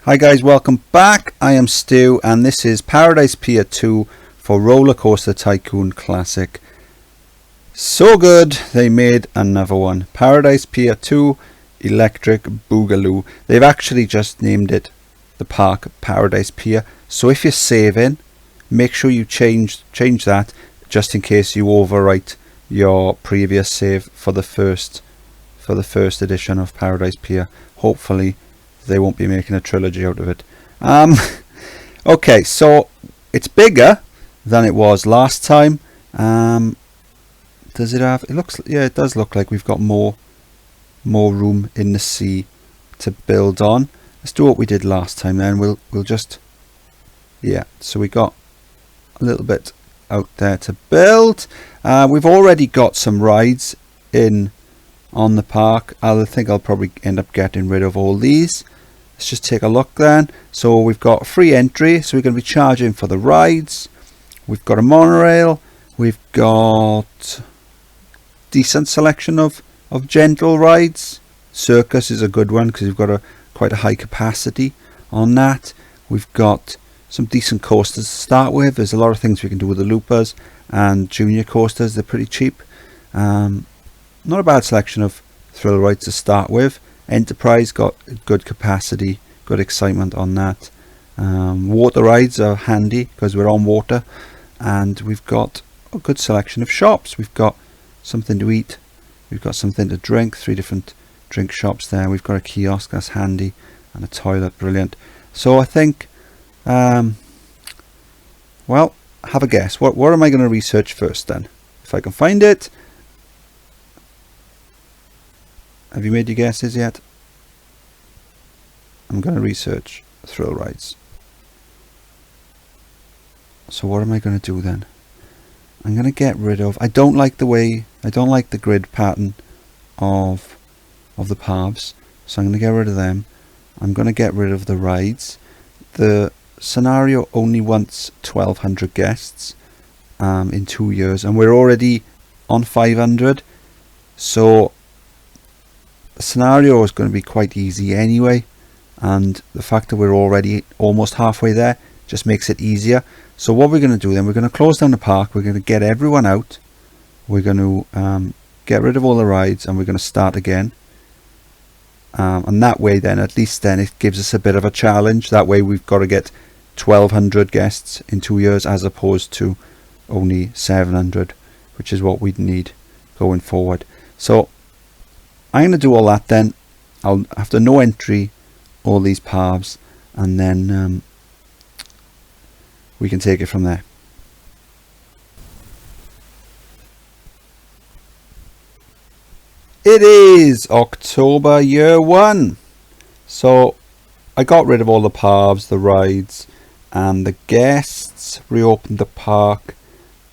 Hi guys, welcome back. I am Stu and this is Paradise Pier 2 for Roller Coaster Tycoon Classic. So good, they made another one. Paradise Pier 2 Electric Boogaloo. They've actually just named it the park Paradise Pier. So if you're saving, make sure you change that just in case you overwrite your previous save for the first edition of Paradise Pier. Hopefully they won't be making a trilogy out of it. Okay, so it's bigger than it was last time. Does it have? It looks, yeah, it does look like we've got more room in the sea to build on. Let's do what we did last time. Then we'll just, yeah. So we got a little bit out there to build. We've already got some rides in on the park. I think I'll probably end up getting rid of all these. Let's just take a look then. So we've got free entry, so we're going to be charging for the rides. We've got a monorail. We've got decent selection of gentle rides. Circus is a good one because we've got quite a high capacity on that. We've got some decent coasters to start with. There's a lot of things we can do with the loopers and junior coasters. They're pretty cheap. Not a bad selection of thrill rides to start with. Enterprise got good capacity, good excitement on that. Water rides are handy because we're on water, and we've got a good selection of shops. We've got something to eat, we've got something to drink, 3 different drink shops there. We've got a kiosk, that's handy, and a toilet, brilliant. So I think, well, have a guess. What am I going to research first then? If I can find it. Have you made your guesses yet? I'm going to research thrill rides. So what am I going to do then? I'm going to get rid of, I don't like the grid pattern of the paths, so I'm going to get rid of them. I'm going to get rid of the rides. The scenario only wants 1,200 guests in 2 years, and we're already on 500, so the scenario is going to be quite easy anyway, and the fact that we're already almost halfway there just makes it easier. So what we're going to do then, we're going to close down the park, we're going to get everyone out, we're going to get rid of all the rides, and we're going to start again. And that way then, at least then it gives us a bit of a challenge. That way we've got to get 1,200 guests in 2 years as opposed to only 700, which is what we'd need going forward. So I'm going to do all that then. I'll have to no entry all these paths, and then we can take it from there. It is October year 1. So I got rid of all the paths, the rides and the guests, reopened the park,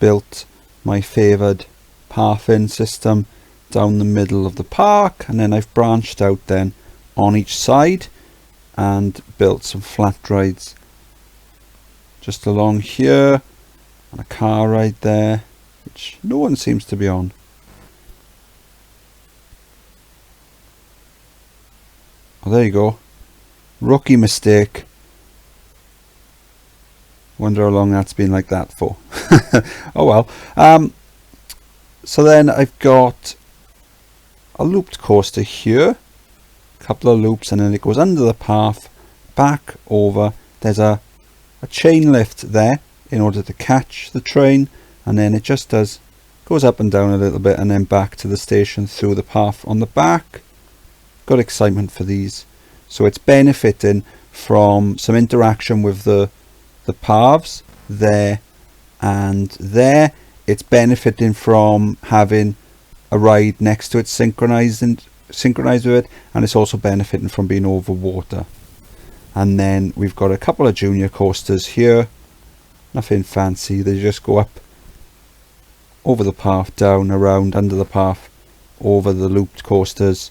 built my favoured pathing system down the middle of the park, and then I've branched out then on each side and built some flat rides just along here, and a car ride there which no one seems to be on. Oh, there you go, rookie mistake. Wonder how long that's been like that for. Oh well. So then I've got a looped coaster here, a couple of loops, and then it goes under the path, back over. There's a chain lift there in order to catch the train, and then it just goes up and down a little bit and then back to the station through the path on the back. Got excitement for these, so it's benefiting from some interaction with the paths there and there. It's benefiting from having a ride next to it synchronized with it, and it's also benefiting from being over water. And then we've got a couple of junior coasters here, nothing fancy. They just go up over the path, down, around, under the path, over the looped coasters,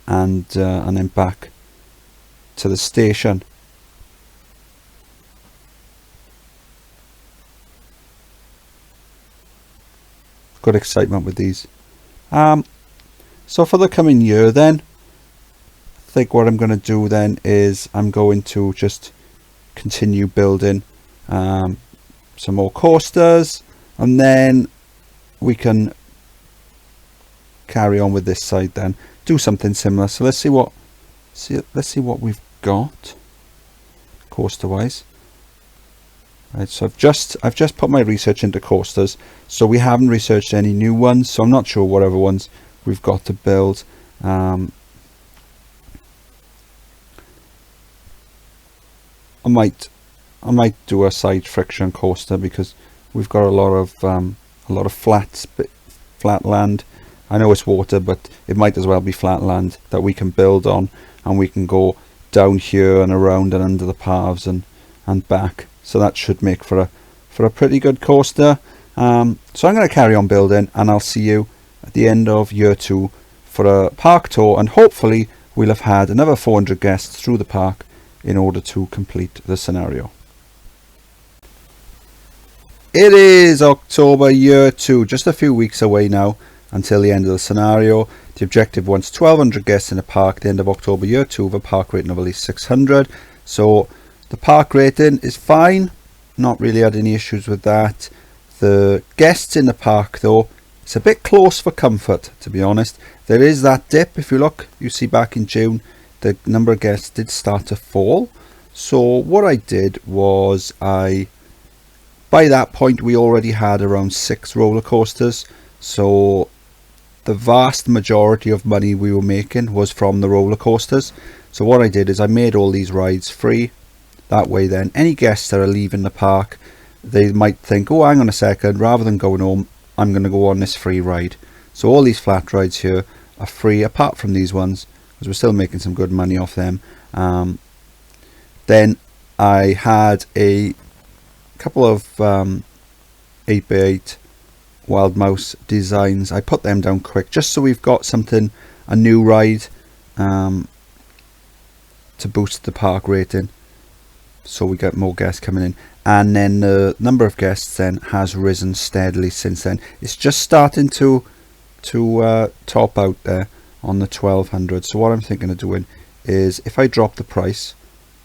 and then back to the station. Good excitement with these. So for the coming year then, think what I'm going to do then is I'm going to just continue building some more coasters, and then we can carry on with this side then, do something similar. So let's see what we've got coaster wise. Right, so I've just put my research into coasters, so we haven't researched any new ones, so I'm not sure what other ones we've got to build. I might do a side friction coaster because we've got a lot of flat land. I know it's water, but it might as well be flat land that we can build on, and we can go down here and around and under the paths and back. So that should make for a pretty good coaster. So I'm going to carry on building, and I'll see you at the end of year 2 for a park tour, and hopefully we'll have had another 400 guests through the park in order to complete the scenario. It is October year 2, just a few weeks away now until the end of the scenario. The objective wants 1200 guests in the park at the end of October year 2 with a park rating of at least 600. So the park rating is fine, not really had any issues with that. The guests in the park though, it's a bit close for comfort, to be honest. There is that dip. If you look, you see back in June the number of guests did start to fall. So what I did was by that point we already had around 6 roller coasters, so the vast majority of money we were making was from the roller coasters. So what I did is I made all these rides free. That way then any guests that are leaving the park, they might think, oh hang on a second, rather than going home, I'm going to go on this free ride. So all these flat rides here are free, apart from these ones, because we're still making some good money off them. Then I had a couple of 8x8 Wild Mouse designs. I put them down quick just so we've got something, a new ride, to boost the park rating, so we get more guests coming in. And then the number of guests then has risen steadily since then. It's just starting to top out there on the 1200. So what I'm thinking of doing is, if I drop the price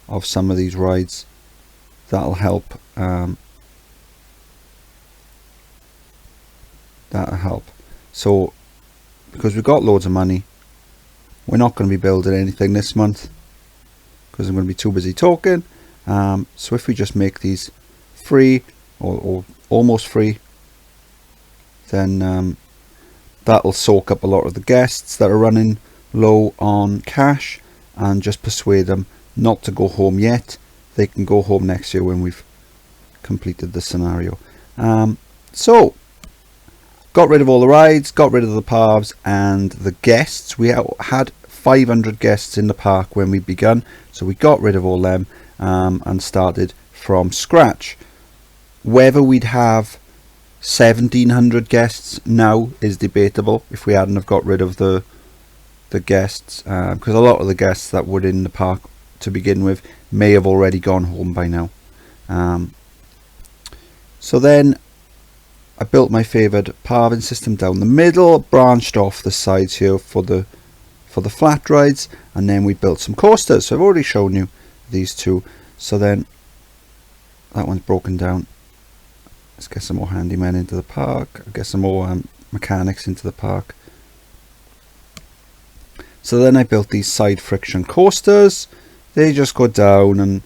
of some of these rides, that'll help. That'll help. So because we've got loads of money, we're not going to be building anything this month because I'm going to be too busy talking. So if we just make these free or almost free, then that'll soak up a lot of the guests that are running low on cash and just persuade them not to go home yet. They can go home next year when we've completed the scenario. So got rid of all the rides, got rid of the paths and the guests. We had 500 guests in the park when we begun, so we got rid of all them and started from scratch. Whether we'd have 1700 guests now is debatable if we hadn't have got rid of the guests, because a lot of the guests that were in the park to begin with may have already gone home by now. So then I built my favoured pathing system down the middle, branched off the sides here for the flat rides, and then we built some coasters. So I've already shown you these two. So then that one's broken down. Let's get some more handymen into the park, get some more mechanics into the park. So then I built these side friction coasters. They just go down and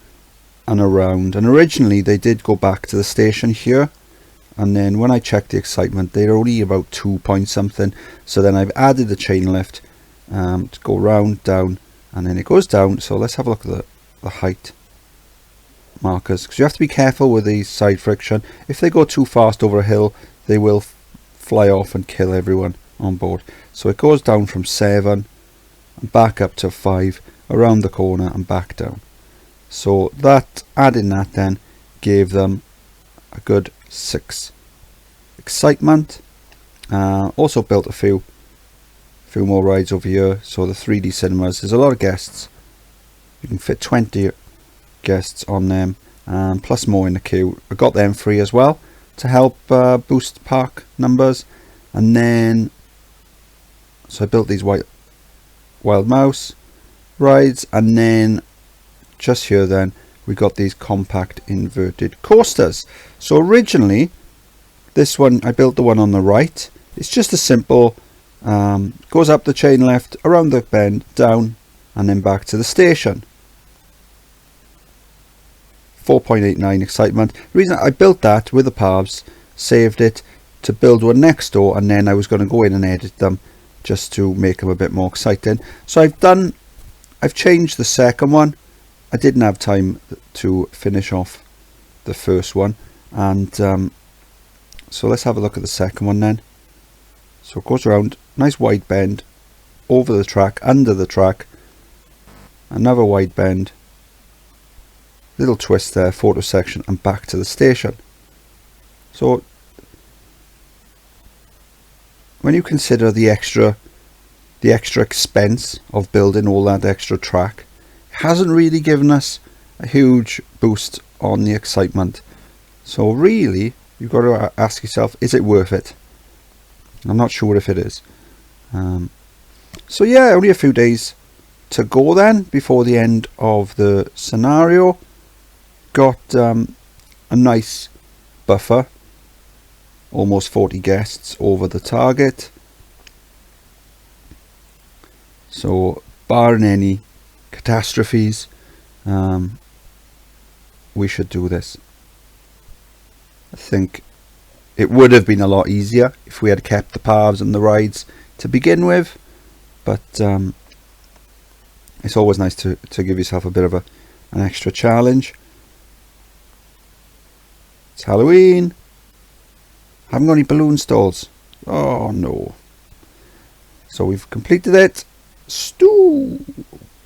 around, and originally they did go back to the station here, and then when I checked the excitement they're only about 2 point something. So then I've added the chain lift to go round, down, and then it goes down. So let's have a look at the height markers, because you have to be careful with these side friction. If they go too fast over a hill, they will fly off and kill everyone on board. So it goes down from 7 and back up to 5, around the corner and back down. So that, adding that then gave them a good 6 excitement. Also built a few more rides over here. So the 3D cinemas, there's a lot of guests, you can fit 20 guests on them, plus more in the queue. I got them free as well to help boost park numbers. And then so I built these Wild Mouse, rides, and then just here then we got these compact inverted coasters. So originally this one, I built the one on the right. It's just a simple goes up the chain lift, around the bend, down, and then back to the station. 4.89 excitement. The reason I built that with the paths, saved it to build one next door, and then I was going to go in and edit them just to make them a bit more exciting. So I've changed the second one. I didn't have time to finish off the first one, and so let's have a look at the second one then. So it goes around, nice wide bend, over the track, under the track, another wide bend, little twist there, photo section, and back to the station. So when you consider the extra expense of building all that extra track, it hasn't really given us a huge boost on the excitement. So really, you've got to ask yourself, is it worth it? I'm not sure if it is. So yeah, only a few days to go then before the end of the scenario. Got a nice buffer, almost 40 guests over the target. So barring any catastrophes, we should do this. I think it would have been a lot easier if we had kept the paths and the rides to begin with, but it's always nice to give yourself a bit of an extra challenge. It's Halloween. Haven't got any balloon stalls. Oh no. So we've completed it.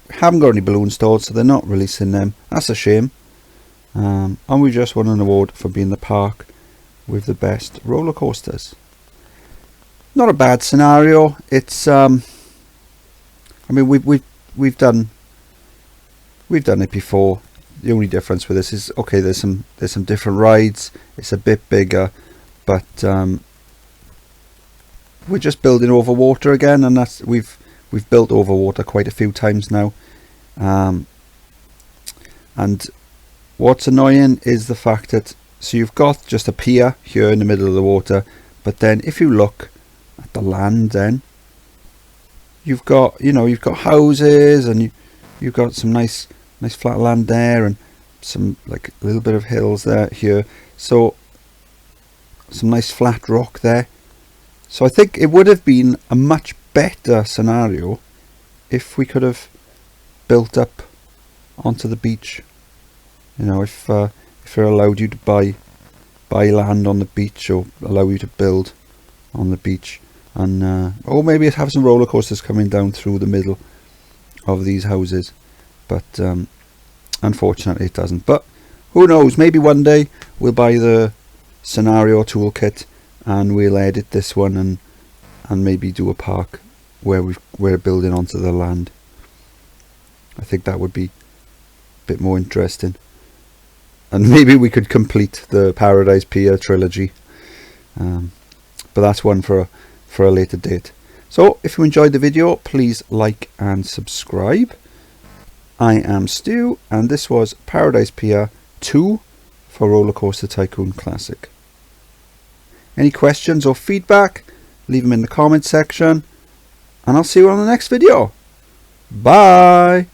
Haven't got any balloon stalls, so they're not releasing them. That's a shame. And we just won an award for being the park with the best roller coasters. Not a bad scenario. It's I mean we've done it before. The only difference with this is, okay, there's some different rides. It's a bit bigger, but we're just building over water again, and that's we've built over water quite a few times now. And what's annoying is the fact that, so you've got just a pier here in the middle of the water, but then if you look at the land, then you've got, you've got houses, and you've got some nice flat land there, and some like a little bit of hills there here, so some nice flat rock there. So I think it would have been a much better scenario if we could have built up onto the beach. If it allowed you to buy land on the beach, or allow you to build on the beach, and or maybe have some roller coasters coming down through the middle of these houses, but unfortunately it doesn't. But who knows, maybe one day we'll buy the scenario toolkit and we'll edit this one and maybe do a park where we're building onto the land. I think that would be a bit more interesting, and maybe we could complete the Paradise Pier trilogy, but that's one for a later date. So if you enjoyed the video, please like and subscribe. I am Stu, and this was Paradise Pier 2 for Roller Coaster Tycoon Classic. Any questions or feedback, leave them in the comment section, and I'll see you on the next video. Bye!